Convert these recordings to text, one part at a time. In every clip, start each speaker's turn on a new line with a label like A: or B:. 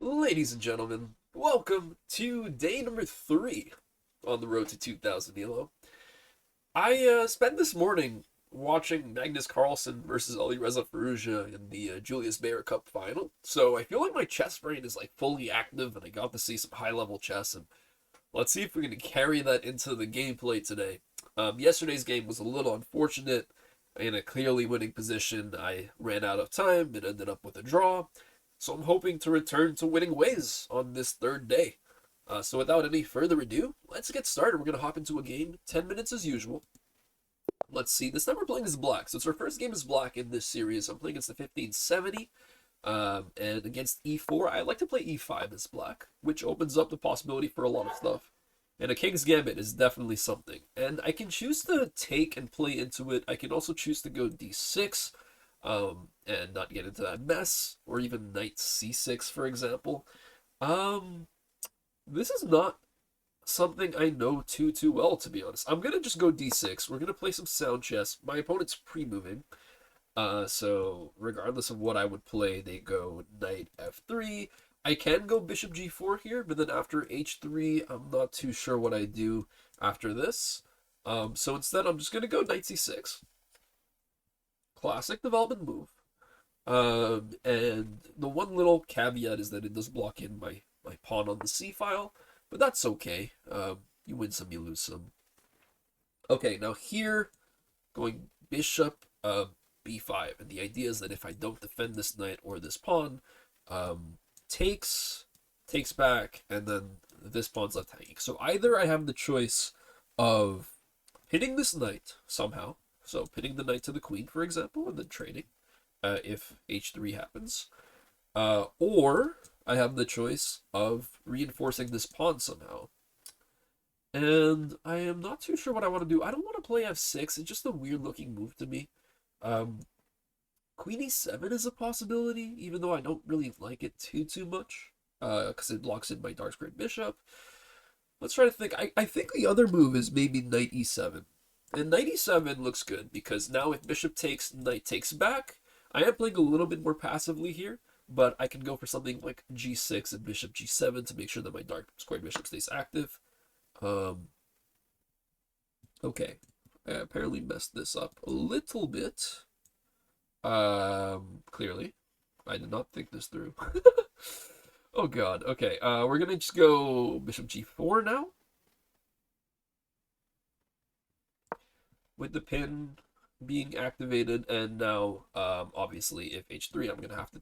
A: Ladies and gentlemen, welcome to day number 3 on the road to 2000 Elo. I spent this morning watching Magnus Carlsen versus Alireza Firouzja in the Julius Baer Cup final, so I feel like my chess brain is fully active and I got to see some high-level chess, and let's see if we're going to carry that into the gameplay today. Yesterday's game was a little unfortunate. In a clearly winning position, I ran out of time. It ended up with a draw. So I'm hoping to return to winning ways on this third day. So without any further ado, let's get started. We're going to hop into a game, 10 minutes as usual. Let's see, this time we're playing as black. So it's our first game as black in this series. I'm playing against the 1570, and against e4. I like to play e5 as black, which opens up the possibility for a lot of stuff. And a King's Gambit is definitely something. And I can choose to take and play into it. I can also choose to go d6, and not get into that mess, or even knight c6, for example. This is not something I know too well, to be honest. I'm gonna just go d6. We're gonna play some sound chess. My opponent's pre-moving, so regardless of what I would play, they go knight f3. I can go bishop g4 here, but then after h3, I'm not too sure what I do after this. So instead, I'm just gonna go knight c6. Classic development move. And the one little caveat is that it does block in my pawn on the c file, but that's okay. You win some, you lose some. Okay, now here, going bishop b5, and the idea is that if I don't defend this knight or this pawn, takes back, and then this pawn's left hanging. So either I have the choice of hitting this knight somehow, so pitting the knight to the queen, for example, and then trading if h3 happens. Or I have the choice of reinforcing this pawn somehow. And I am not too sure what I want to do. I don't want to play f6. It's just a weird-looking move to me. Queen e7 is a possibility, even though I don't really like it too much, because it blocks in my dark square bishop. Let's try to think. I think the other move is maybe knight e7. And knight e7 looks good, because now if bishop takes, knight takes back. I am playing a little bit more passively here, but I can go for something like g6 and bishop g7 to make sure that my dark square bishop stays active. Okay. I apparently messed this up a little bit. Clearly. I did not think this through. Oh god, okay. We're gonna just go bishop g4 now. With the pin being activated, and now, obviously, if h3, I'm gonna have to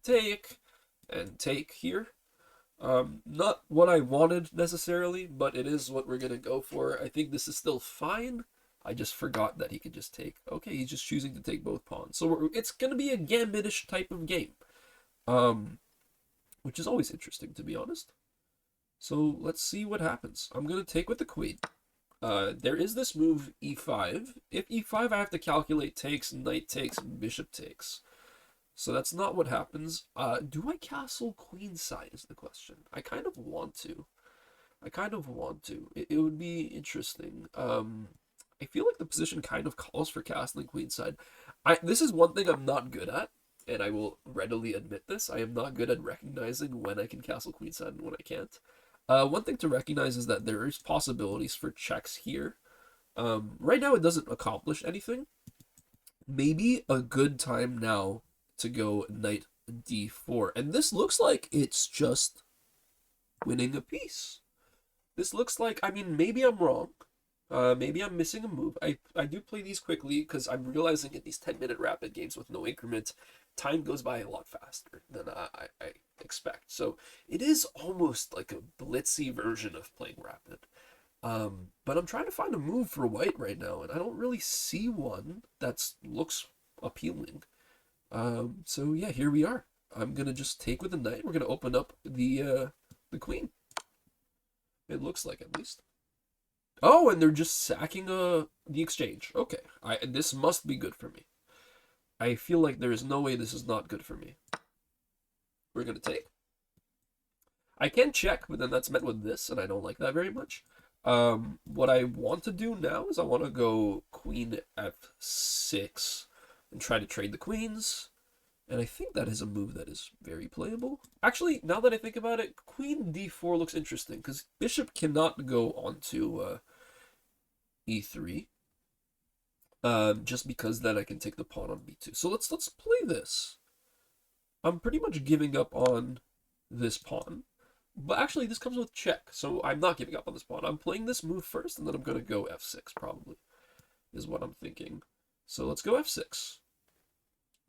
A: take here. Not what I wanted, necessarily, but it is what we're gonna go for. I think this is still fine. I just forgot that he could just take. Okay, he's just choosing to take both pawns. So it's gonna be a Gambitish type of game. Which is always interesting, to be honest. So let's see what happens. I'm gonna take with the queen. There is this move e5. If e5, I have to calculate takes, knight takes, bishop takes. So that's not what happens. Do I castle queenside is the question. I kind of want to. It would be interesting. I feel like the position kind of calls for castling queenside. This is one thing I'm not good at, and I will readily admit this. I am not good at recognizing when I can castle queenside and when I can't. One thing to recognize is that there is possibilities for checks here. Right now, it doesn't accomplish anything. Maybe a good time now to go knight d4. And this looks like it's just winning a piece. This looks like, I mean, maybe I'm wrong. Maybe I'm missing a move. I do play these quickly because I'm realizing in these 10-minute rapid games with no increment, time goes by a lot faster than I expect. So it is almost like a blitzy version of playing rapid. But I'm trying to find a move for white right now, and I don't really see one that looks appealing. So yeah, here we are. I'm gonna just take with the knight. We're gonna open up the queen. It looks like, at least. Oh, and they're just sacking the exchange. Okay, this must be good for me. I feel like there is no way this is not good for me. We're gonna take. I can check, but then that's met with this, and I don't like that very much. What I want to do now is I want to go queen f6 and try to trade the queens. And I think that is a move that is very playable. Actually, now that I think about it, queen d4 looks interesting, because bishop cannot go onto e3. Just because then I can take the pawn on b2. So let's play this. I'm pretty much giving up on this pawn. But actually, this comes with check, so I'm not giving up on this pawn. I'm playing this move first, and then I'm going to go f6, probably, is what I'm thinking. So let's go f6,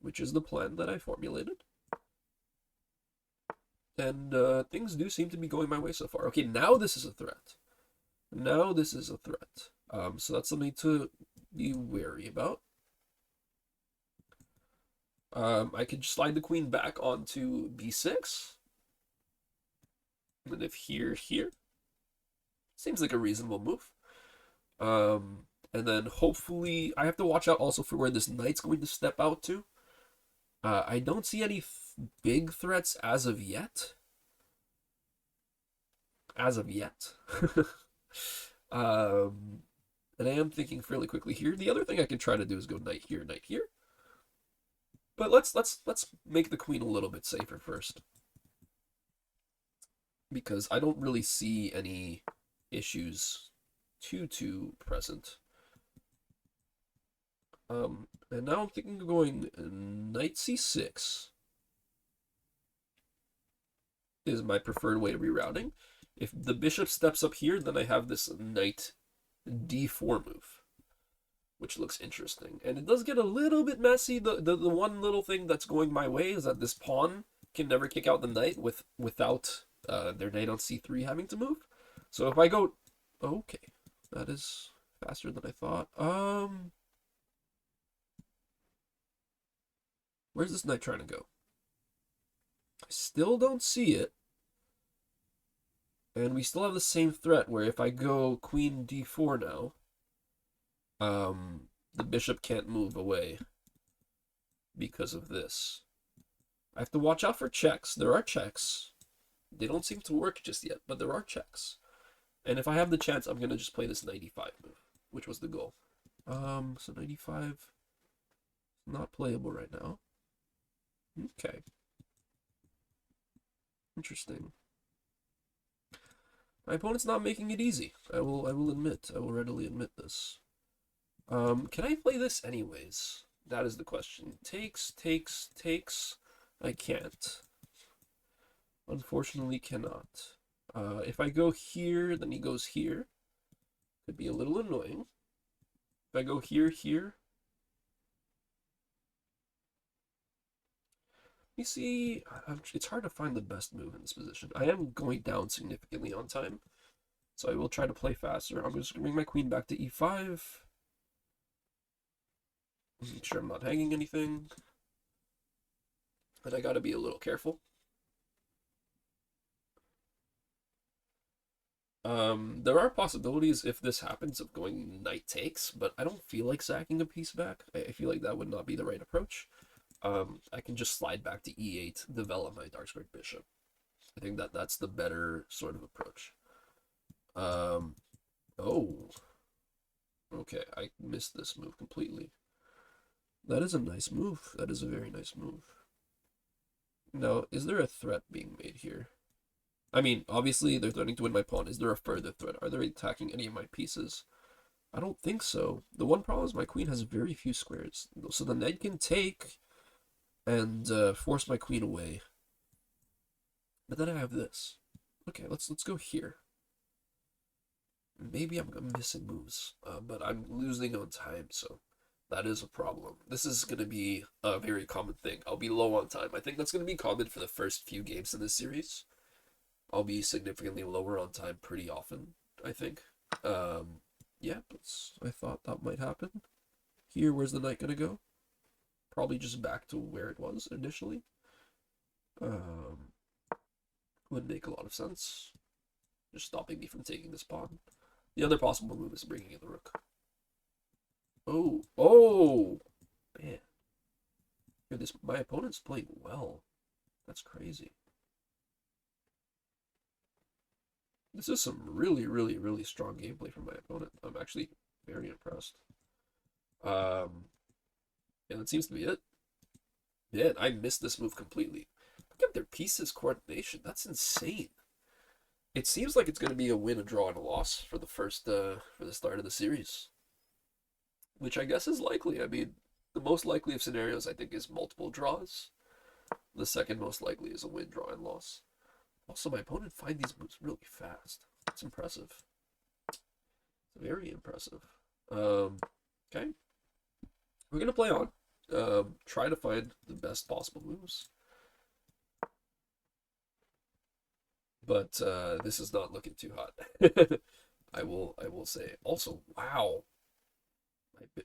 A: which is the plan that I formulated. And things do seem to be going my way so far. Okay, now this is a threat. Now this is a threat. So that's something to be wary about. I could slide the queen back onto b6. And if here, seems like a reasonable move. And then hopefully, I have to watch out also for where this knight's going to step out to. I don't see any big threats as of yet. As of yet. And I am thinking fairly quickly here. The other thing I can try to do is go knight here, knight here. But let's make the queen a little bit safer first, because I don't really see any issues too present. And now I'm thinking of going knight c6 is my preferred way of rerouting. If the bishop steps up here, then I have this knight d4 move, which looks interesting. And it does get a little bit messy. The one little thing that's going my way is that this pawn can never kick out the knight without their knight on c3 having to move. So if I go... Okay, that is faster than I thought. Where's this knight trying to go? I still don't see it. And we still have the same threat where if I go queen d4 now, the bishop can't move away because of this. I have to watch out for checks. There are checks. They don't seem to work just yet, but there are checks. And if I have the chance, I'm going to just play this knight e5 move, which was the goal. So knight e5, not playable right now. Okay. Interesting. My opponent's not making it easy. I will admit. I will readily admit this. Can I play this anyways? That is the question. Takes. I can't. Unfortunately, cannot. If I go here, then he goes here. Could be a little annoying. If I go here. You see, it's hard to find the best move in this position. I am going down significantly on time, so I will try to play faster. I'm just going to bring my queen back to e5. Make sure I'm not hanging anything. But I gotta be a little careful. There are possibilities if this happens of going knight takes, but I don't feel like sacking a piece back. I feel like that would not be the right approach. I can just slide back to e8, develop my dark squared bishop. I think that's the better sort of approach. Oh. Okay, I missed this move completely. That is a nice move. That is a very nice move. Now, is there a threat being made here? I mean, obviously, they're threatening to win my pawn. Is there a further threat? Are they attacking any of my pieces? I don't think so. The one problem is my queen has very few squares. So the knight can take and force my queen away. But then I have this. Okay, let's go here. Maybe I'm missing moves, but I'm losing on time, so that is a problem. This is going to be a very common thing. I'll be low on time. I think that's going to be common for the first few games in this series. I'll be significantly lower on time pretty often, I think. Yeah, I thought that might happen. Here, where's the knight going to go? Probably just back to where it was initially. Would make a lot of sense. Just stopping me from taking this pawn. The other possible move is bringing in the rook. Oh, man. My opponent's playing well. That's crazy. This is some really strong gameplay from my opponent. I'm actually very impressed. And that seems to be it. Man, I missed this move completely. Look at their pieces coordination. That's insane. It seems like it's going to be a win, a draw, and a loss for the for the start of the series, which I guess is likely. I mean, the most likely of scenarios I think is multiple draws. The second most likely is a win, draw, and loss. Also, my opponent find these moves really fast. That's impressive. Very impressive. Okay. We're gonna play on. Try to find the best possible moves. But this is not looking too hot. I will say. Also, wow.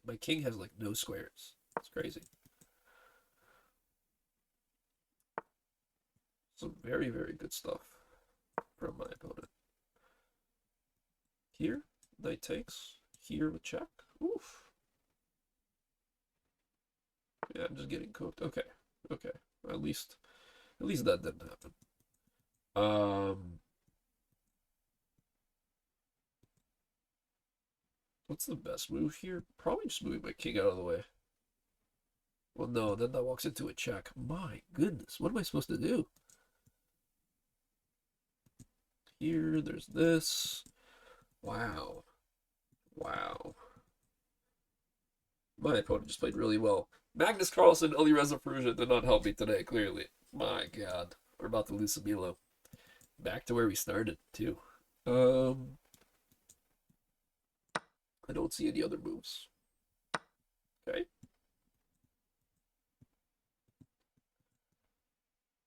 A: My king has like no squares. It's crazy. Some very, very good stuff from my opponent. Here, knight takes. Here with check. Oof. Yeah, I'm just getting cooked. Okay. Okay. At least that didn't happen. What's the best move here? Probably just moving my king out of the way. Well, no, then that walks into a check. My goodness, what am I supposed to do? Here, there's this. Wow. Wow. My opponent just played really well. Magnus Carlsen, Alireza Firouzja did not help me today, clearly. My god. We're about to lose Sabilo. Back to where we started, too. I don't see any other moves. Okay.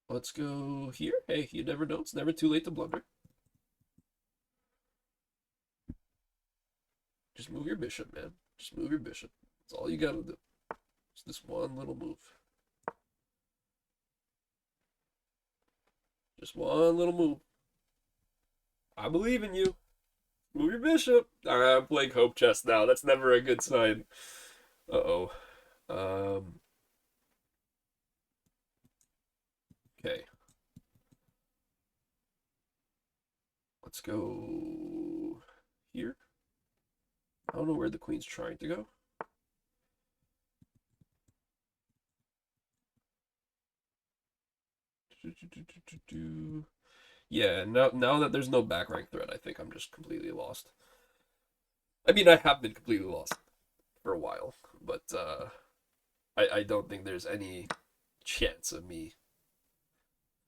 A: Let's go here. Hey, you never know. It's never too late to blunder. Just move your bishop, man. Just move your bishop. That's all you gotta do. It's this one little move. Just one little move. I believe in you. Move your bishop. Alright, I'm playing Hope Chess now. That's never a good sign. Uh-oh. Okay. Let's go here. I don't know where the queen's trying to go. Yeah, now that there's no back rank threat, I think I'm just completely lost. I mean, I have been completely lost for a while, but I don't think there's any chance of me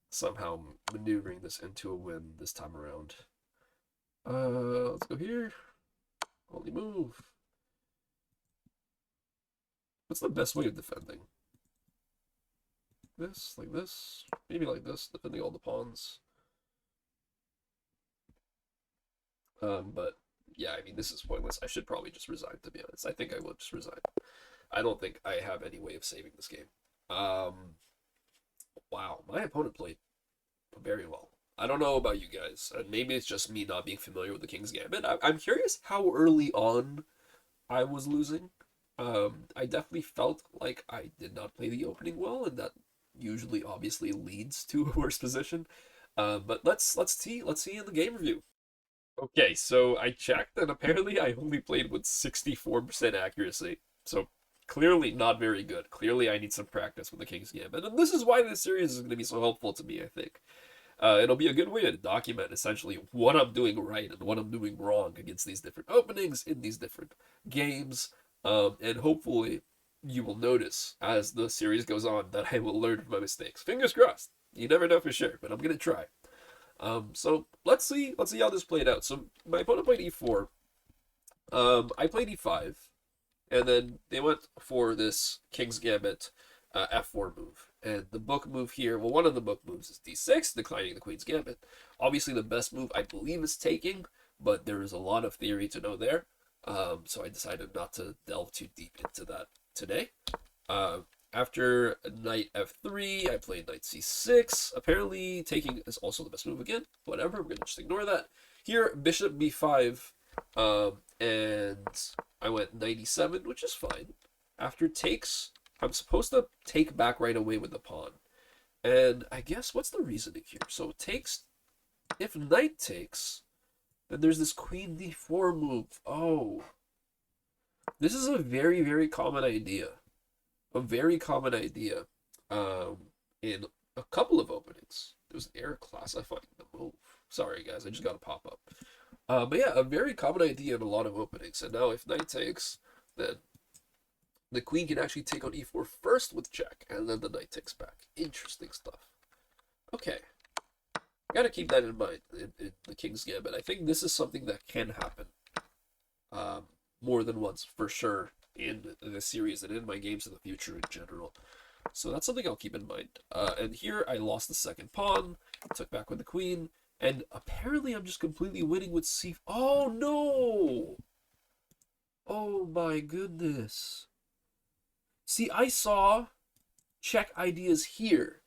A: somehow maneuvering this into a win this time around. Let's go here. Only move. What's the best way of defending? This, like this, maybe like this, defending all the pawns. But yeah, I mean, this is pointless. I should probably just resign, to be honest. I think I will just resign. I don't think I have any way of saving this game. Wow, my opponent played very well. I don't know about you guys, and maybe it's just me not being familiar with the King's Gambit. I'm curious how early on I was losing. I definitely felt like I did not play the opening well, and that usually obviously leads to a worse position. But let's see in the game review. Okay, so I checked, and apparently I only played with 64% accuracy. So clearly not very good. Clearly I need some practice with the King's Gambit. And this is why this series is going to be so helpful to me, I think. It'll be a good way to document essentially what I'm doing right and what I'm doing wrong against these different openings in these different games. And hopefully you will notice as the series goes on that I will learn from my mistakes. Fingers crossed. You never know for sure, but I'm going to try. So let's see how this played out. So my opponent played e4. I played e5, and then they went for this King's Gambit f4 move. And the book move here, well, one of the book moves is d6, declining the Queen's Gambit. Obviously, the best move, I believe, is taking, but there is a lot of theory to know there. So I decided not to delve too deep into that today. After knight f3, I played knight c6. Apparently, taking is also the best move again. Whatever, we're going to just ignore that. Here, bishop b5, and I went knight e7, which is fine. After takes, I'm supposed to take back right away with the pawn. And I guess, what's the reasoning here? So takes, if knight takes, then there's this queen d4 move. Oh. This is a very, very common idea. A very common idea. um, in a couple of openings. There was an error classifying the move. Sorry, guys, I just got a pop up. But yeah, a very common idea in a lot of openings. And now if knight takes, then the queen can actually take on e4 first with check, and then the knight takes back. Interesting stuff. Okay, gotta keep that in mind in the King's Gambit. I think this is something that can happen more than once for sure in this series and in my games in the future in general. So that's something I'll keep in mind. And here I lost the second pawn, took back with the queen, and apparently I'm just completely winning with c. Oh no! Oh my goodness. See, I saw check ideas here,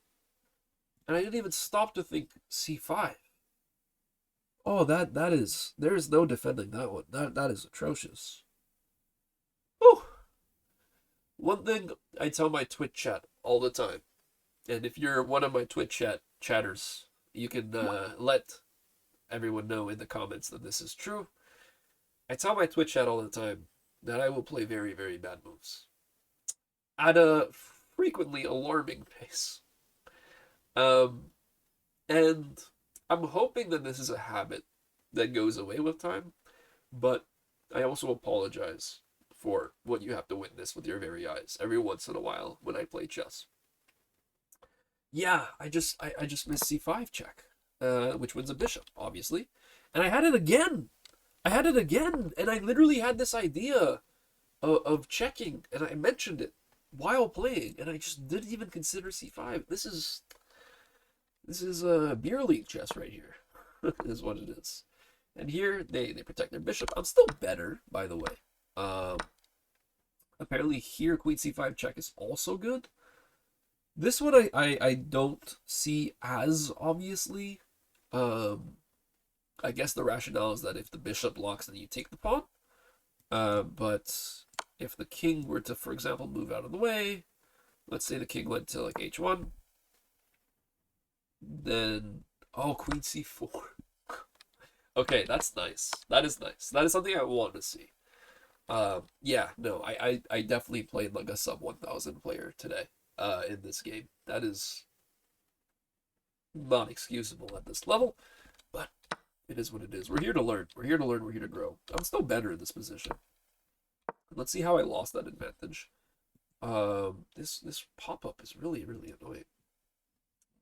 A: and I didn't even stop to think c5. Oh, that is, there's no defending that one. That is atrocious. Oh, one thing I tell my Twitch chat all the time, and if you're one of my Twitch chatters, you can let everyone know in the comments that this is true. I tell my Twitch chat all the time that I will play very, very bad moves at a frequently alarming pace. Um, and I'm hoping that this is a habit that goes away with time, but I also apologize for what you have to witness with your very eyes every once in a while when I play chess. Yeah, I just missed c5 check, which wins a bishop, obviously, and I had it again. I had it again, and I literally had this idea of checking, and I mentioned it while playing, and I just didn't even consider c5. This is a beer league chess right here, is what it is. And here they protect their bishop. I'm still better, by the way. Apparently here queen c5 check is also good. This one I don't see as obviously. I guess the rationale is that if the bishop blocks, then you take the pawn. But if the king were to, for example, move out of the way, let's say the king went to like h1, then oh, queen c4. Okay, that's nice. That is nice. That is something I want to see. Yeah, no, I definitely played like a sub 1000 player today in this game. That is not excusable at this level, but it is what it is. We're here to learn. We're here to learn. We're here to grow. I'm still better in this position. Let's see how I lost that advantage. This pop-up is really, really annoying.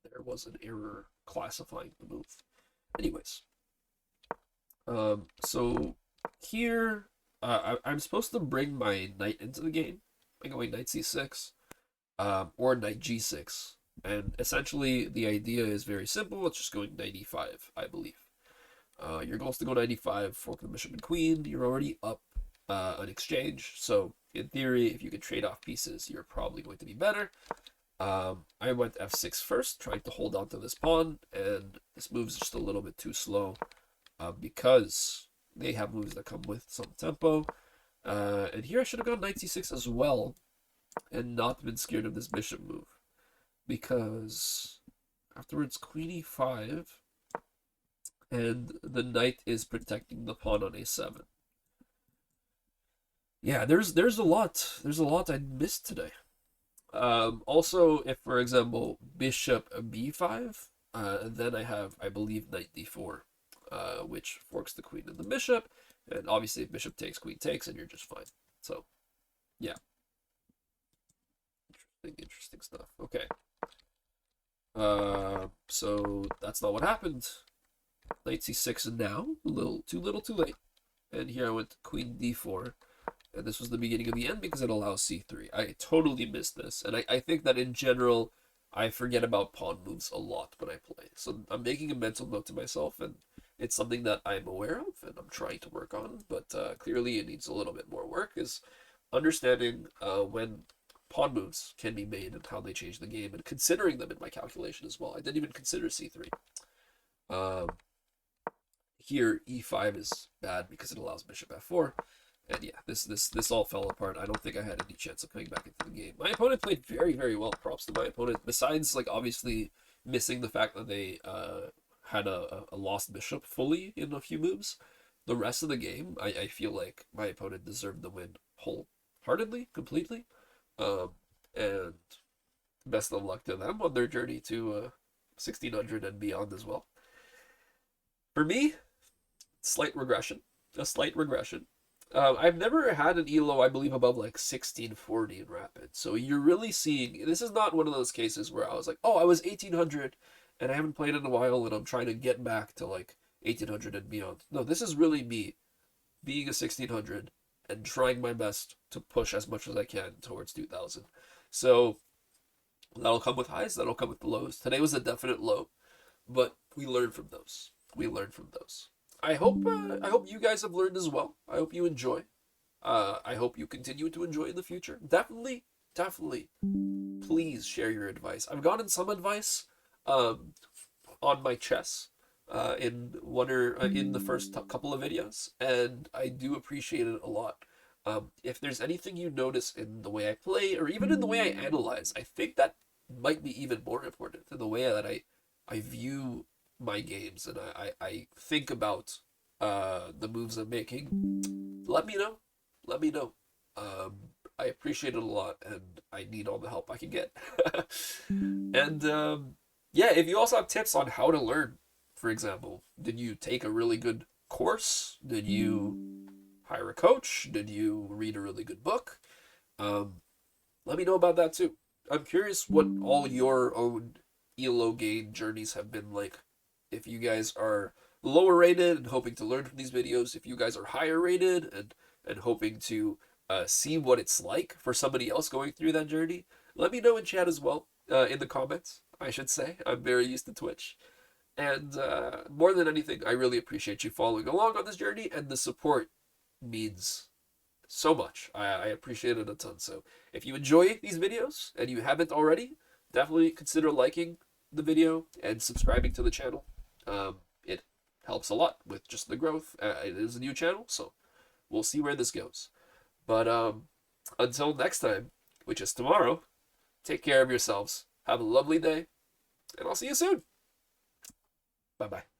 A: There was an error classifying the move. Anyways, so here I'm supposed to bring my knight into the game by going knight c6, or knight g6. And essentially, the idea is very simple. It's just going knight e5, I believe. Your goal is to go knight e5, fork the bishop and queen. You're already up an exchange, so in theory, if you can trade off pieces, you're probably going to be better. I went f6 first, trying to hold on to this pawn, and this move is just a little bit too slow because they have moves that come with some tempo. And here I should have gone knight c6 as well and not been scared of this bishop move, because afterwards queen e5 and the knight is protecting the pawn on a7. Yeah, there's a lot I missed today. Also, if for example bishop b5, then I have, I believe, knight d4, which forks the queen and the bishop, and obviously if bishop takes, queen takes, and you're just fine. So, yeah, interesting stuff. Okay. So that's not what happened. Knight c6 now, too little, too late. And here I went queen d4. And this was the beginning of the end because it allows c3. I totally missed this. And I think that in general, I forget about pawn moves a lot when I play. So I'm making a mental note to myself, and it's something that I'm aware of and I'm trying to work on. But clearly it needs a little bit more work, is understanding when pawn moves can be made and how they change the game, and considering them in my calculation as well. I didn't even consider c3. Here e5 is bad because it allows bishop f4. And yeah, this all fell apart. I don't think I had any chance of coming back into the game. My opponent played very, very well. Props to my opponent. Besides, like, obviously missing the fact that they had a lost bishop fully in a few moves, the rest of the game, I feel like my opponent deserved the win wholeheartedly, completely. And best of luck to them on their journey to 1600 and beyond as well. For me, slight regression, a slight regression. I've never had an elo, I believe, above like 1640 in rapid. So you're really seeing, this is not one of those cases where I was like, oh, I was 1800 and I haven't played in a while and I'm trying to get back to like 1800 and beyond. No, this is really me being a 1600 and trying my best to push as much as I can towards 2000. So that'll come with highs, that'll come with lows. Today was a definite low, but we learn from those. We learn from those. I hope you guys have learned as well. I hope you enjoy. I hope you continue to enjoy in the future. Definitely, definitely, please share your advice. I've gotten some advice on my chess in one or in the first couple of videos, and I do appreciate it a lot. If there's anything you notice in the way I play or even in the way I analyze, I think that might be even more important in the way that I view my games and I think about the moves I'm making. Let me know. Let me know. I appreciate it a lot and I need all the help I can get. And yeah, if you also have tips on how to learn, for example, did you take a really good course? Did you hire a coach? Did you read a really good book? Let me know about that too. I'm curious what all your own ELO gain journeys have been like. If you guys are lower rated and hoping to learn from these videos, if you guys are higher rated and hoping to see what it's like for somebody else going through that journey, let me know in chat as well, in the comments, I should say. I'm very used to Twitch. And more than anything, I really appreciate you following along on this journey, and the support means so much. I appreciate it a ton. So if you enjoy these videos and you haven't already, definitely consider liking the video and subscribing to the channel. It helps a lot with just the growth. It is a new channel, so we'll see where this goes. But until next time, which is tomorrow, take care of yourselves. Have a lovely day, and I'll see you soon. Bye-bye.